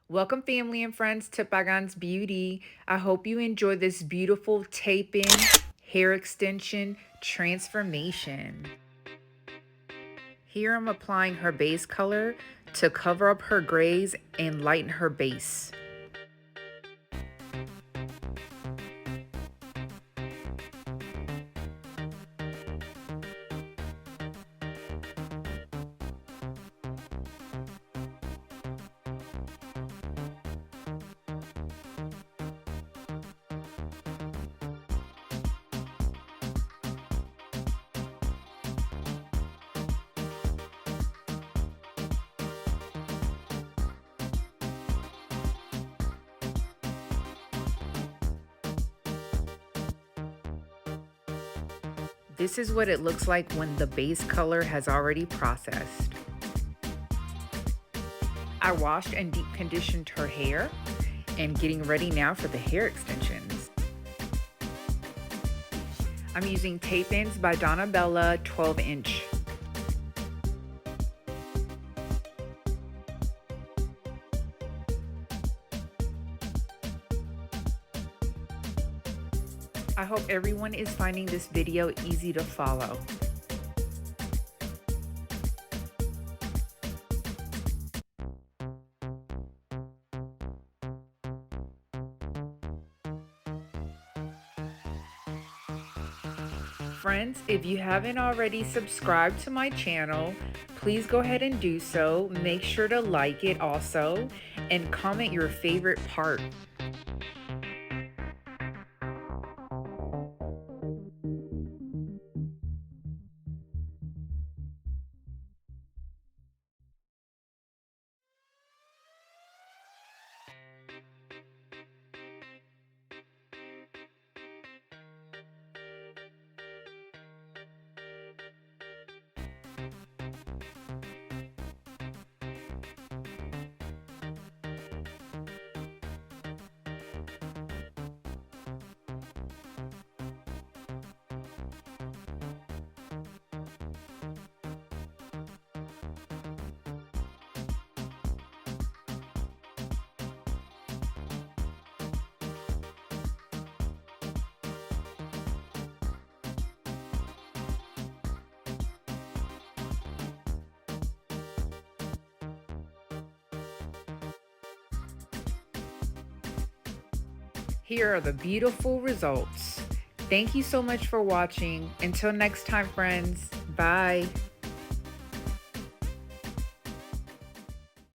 Welcome, family and friends, to Pagans Beauty. I hope you enjoy this beautiful tape in hair extension transformation. Here I'm applying her base color to cover up her grays and lighten her base. This is what it looks like when the base color has already processed. I washed and deep conditioned her hair and getting ready now for the hair extensions. I'm using tape ins by Donna Bella 12-inch. I hope everyone is finding this video easy to follow. Friends, if you haven't already subscribed to my channel, please go ahead and do so. Make sure to like it also and comment your favorite part. Here are the beautiful results. Thank you so much for watching. Until next time, friends. Bye.